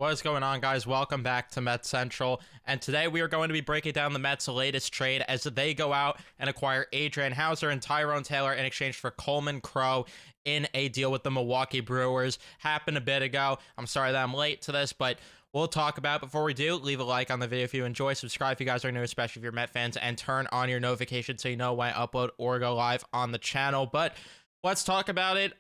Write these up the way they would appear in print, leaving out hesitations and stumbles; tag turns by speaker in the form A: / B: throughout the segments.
A: What is going on, guys? Welcome back to Mets Central. And today we are going to be breaking down the Mets' latest trade as they go out and acquire Adrian and Tyrone Taylor in exchange for Coleman in a deal with the Milwaukee Brewers. Happened a bit ago. I'm sorry that I'm late to this, but we'll talk about it. Before we do, leave a like on the video if you enjoy. Subscribe if you guys are new, especially if you're Met fans, and turn on your notifications so you know when I upload or go live on the channel. But let's talk about it.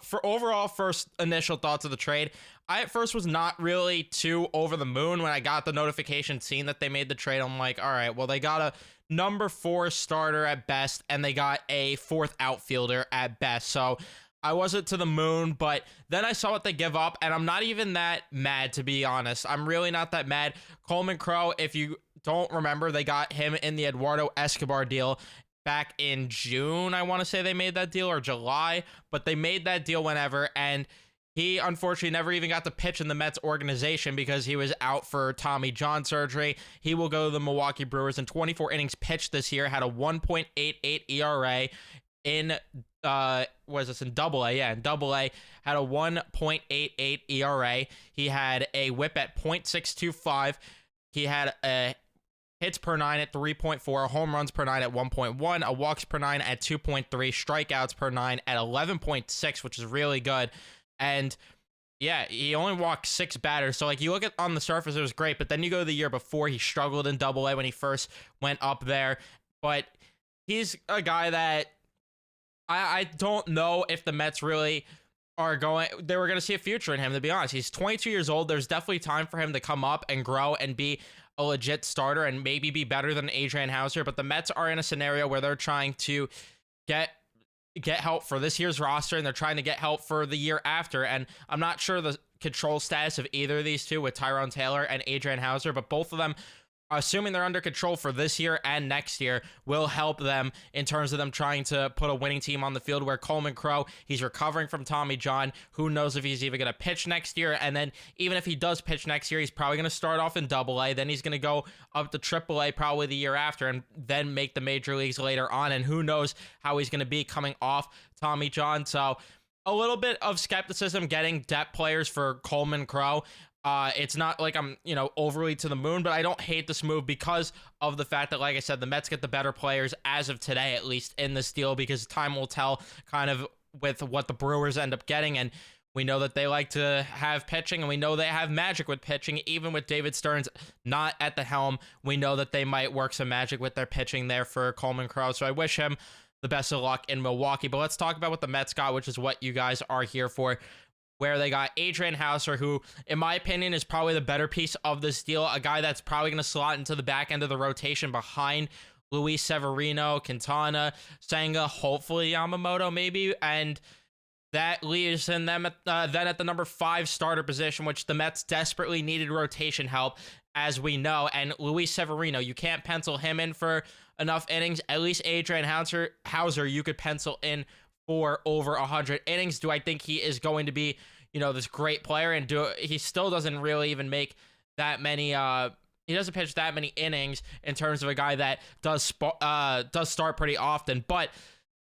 A: For overall first initial thoughts of the trade, I at first was not really too over the moon when I got the notification seeing that they made the trade. I'm like, all right, well, they got a number 4 starter at best, and they got a 4th outfielder at best. So I wasn't to the moon, but then I saw what they give up, and I'm not even that mad, to be honest. I'm really not that mad. Coleman, if you don't remember, they got him in the Eduardo Escobar deal back in June. I want to say they made that deal, or July, but they made that deal whenever, and he unfortunately never even got to pitch in the Mets organization because he was out for Tommy John surgery. He will go to the Milwaukee Brewers. In 24 innings pitched this year, had a 1.88 ERA. In was this in Double A? Yeah, in Double A, had a 1.88 ERA. He had a WHIP at .625. He had a hits per 9 at 3.4, home runs per 9 at 1.1, a walks per 9 at 2.3, strikeouts per 9 at 11.6, which is really good. And yeah, he only walked 6 batters. So like, you look at on the surface, it was great, but then you go to the year before, he struggled in Double A when he first went up there. But he's a guy that I don't know if the Mets really were going to see a future in him, to be honest. He's 22 years old. There's definitely time for him to come up and grow and be a legit starter and maybe be better than Adrian, but the Mets are in a scenario where they're trying to get help for this year's roster, and they're trying to get help for the year after. And I'm not sure the control status of either of these two with Tyrone Taylor and Adrian, but both of them, assuming they're under control for this year and next year, will help them in terms of them trying to put a winning team on the field. Where Coleman, he's recovering from Tommy John. Who knows if he's even going to pitch next year? And then even if he does pitch next year, he's probably going to start off in Double A. Then he's going to go up to Triple A probably the year after, and then make the major leagues later on. And who knows how he's going to be coming off Tommy John. So a little bit of skepticism getting depth players for Coleman. It's not like I'm, overly to the moon, but I don't hate this move because of the fact that, like I said, the Mets get the better players as of today, at least in this deal, because time will tell kind of with what the Brewers end up getting. And we know that they like to have pitching, and we know they have magic with pitching. Even with David Stearns not at the helm, we know that they might work some magic with their pitching there for Coleman. So I wish him the best of luck in Milwaukee. But let's talk about what the Mets got, which is what you guys are here for, where they got Adrian, who, in my opinion, is probably the better piece of this deal. A guy that's probably going to slot into the back end of the rotation behind Luis Severino, Quintana, Senga, hopefully Yamamoto maybe. And that leaves in them then at the number 5 starter position, which the Mets desperately needed rotation help, as we know. And Luis Severino, you can't pencil him in for enough innings. At least Adrian Houser, you could pencil in for over 100 innings. Do I think he is going to be, this great player? And he still doesn't really even make that many, he doesn't pitch that many innings in terms of a guy that does start pretty often. But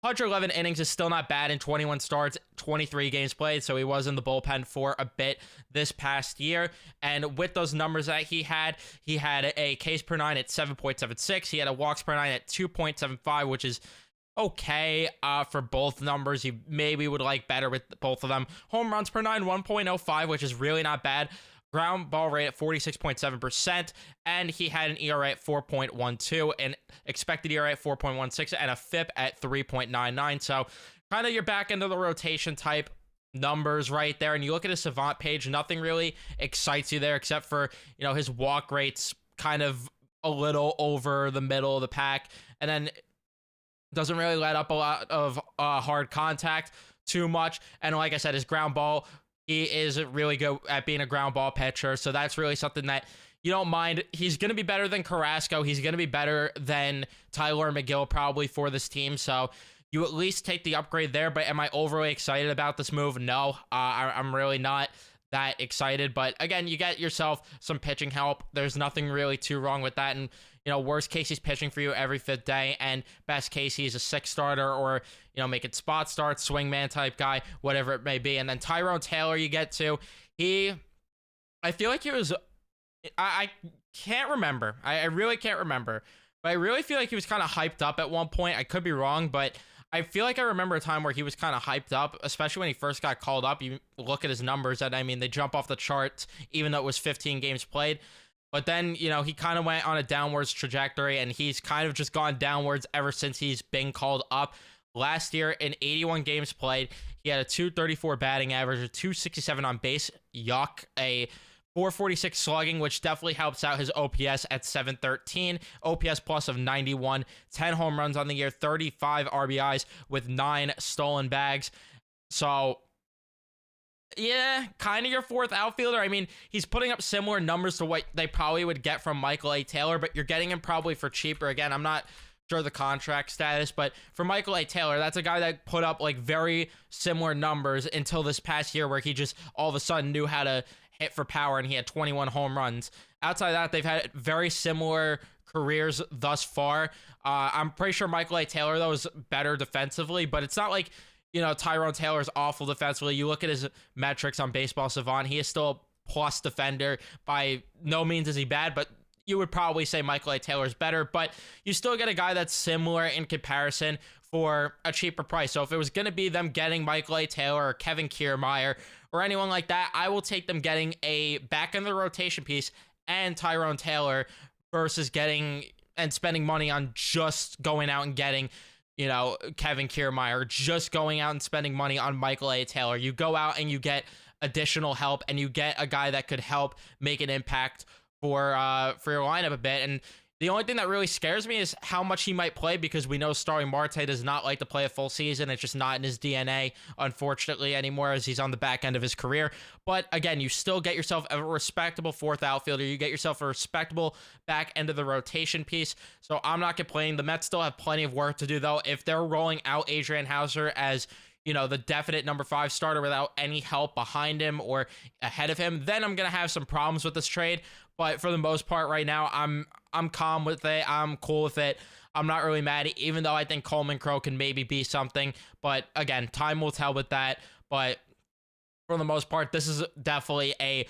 A: 111 innings is still not bad in 21 starts, 23 games played. So he was in the bullpen for a bit this past year. And with those numbers that he had a Ks per 9 at 7.76. He had a walks per 9 at 2.75, which is okay for both numbers. You maybe would like better with both of them. Home runs per 9, 1.05, which is really not bad. Ground ball rate at 46.7%, and he had an ERA at 4.12, an expected ERA at 4.16, and a FIP at 3.99. So kind of your back end of the rotation type numbers right there. And you look at his Savant page, nothing really excites you there except for, his walk rates kind of a little over the middle of the pack. And then doesn't really let up a lot of hard contact too much. And like I said, his ground ball, he is really good at being a ground ball pitcher. So that's really something that you don't mind. He's going to be better than Carrasco. He's going to be better than Tyler McGill probably for this team. So you at least take the upgrade there. But am I overly excited about this move? No, I'm really not that excited. But again, you get yourself some pitching help. There's nothing really too wrong with that. And worst case, he's pitching for you every 5th day, and best case, he's a 6th starter, or making spot starts, swingman type guy, whatever it may be. And then Tyrone Taylor, you get to, he I feel like he was. I can't remember. I really can't remember. But I really feel like he was kind of hyped up at one point. I could be wrong, but I feel like I remember a time where he was kind of hyped up, especially when he first got called up. You look at his numbers, and I mean, they jump off the charts, even though it was 15 games played. But then, he kind of went on a downwards trajectory, and he's kind of just gone downwards ever since he's been called up. Last year, in 81 games played, he had a 234 batting average, a 267 on base, yuck, a 446 slugging, which definitely helps out his OPS at 713, OPS plus of 91, 10 home runs on the year, 35 RBIs with 9 stolen bags. So, yeah, kind of your fourth outfielder. I mean, he's putting up similar numbers to what they probably would get from Michael A. Taylor, but you're getting him probably for cheaper. Again, I'm not sure the contract status, but for Michael A. Taylor, that's a guy that put up like very similar numbers until this past year where he just all of a sudden knew how to hit for power, and he had 21 home runs. Outside of that, they've had very similar careers thus far. I'm pretty sure Michael A. Taylor, though, is better defensively, but it's not like, Tyrone Taylor's awful defensively. You look at his metrics on Baseball Savant, he is still a plus defender. By no means is he bad, but you would probably say Michael A. Taylor's better, but you still get a guy that's similar in comparison for a cheaper price. So if it was going to be them getting Michael A. Taylor or Kevin Kiermaier or anyone like that, I will take them getting a back in the rotation piece and Tyrone Taylor versus getting and spending money on just going out and getting, Kevin Kiermaier, just going out and spending money on Michael A. Taylor. You go out and you get additional help, and you get a guy that could help make an impact for your lineup a bit. And the only thing that really scares me is how much he might play, because we know Starling Marte does not like to play a full season. It's just not in his DNA, unfortunately, anymore, as he's on the back end of his career. But again, you still get yourself a respectable fourth outfielder. You get yourself a respectable back end of the rotation piece. So I'm not complaining. The Mets still have plenty of work to do, though. If they're rolling out Adrian Houser as the definite number 5 starter without any help behind him or ahead of him, then I'm going to have some problems with this trade. But for the most part right now, I'm calm with it. I'm cool with it. I'm not really mad, even though I think Coleman Crow can maybe be something. But again, time will tell with that. But for the most part, this is definitely a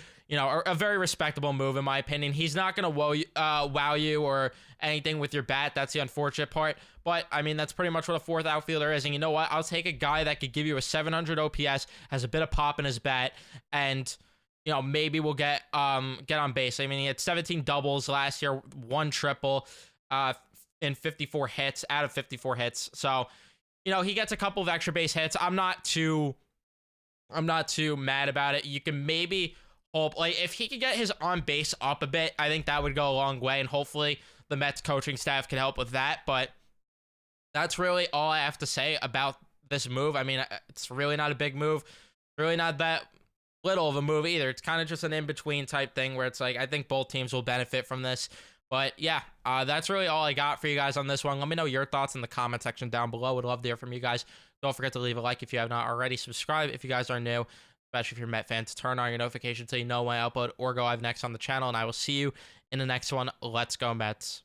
A: very respectable move, in my opinion. He's not going to wow you or anything with your bat. That's the unfortunate part. But, I mean, that's pretty much what a fourth outfielder is. And you know what? I'll take a guy that could give you a 700 OPS, has a bit of pop in his bat, and maybe we'll get on base. I mean, he had 17 doubles last year, 1 triple in 54 hits, out of 54 hits. So, he gets a couple of extra base hits. I'm not too mad about it. You can maybe hope, like, if he could get his on base up a bit, I think that would go a long way, and hopefully the Mets coaching staff can help with that. But that's really all I have to say about this move. I mean, it's really not a big move, really not that little of a move either. It's kind of just an in-between type thing where it's like, I think both teams will benefit from this. But yeah, that's really all I got for you guys on this one. Let me know your thoughts in the comment section down below. Would love to hear from you guys. Don't forget to leave a like if you have not already. Subscribe if you guys are new, especially if you're Met fans. Turn on your notifications so you know when I upload or go live next on the channel. And I will see you in the next one. Let's go Mets.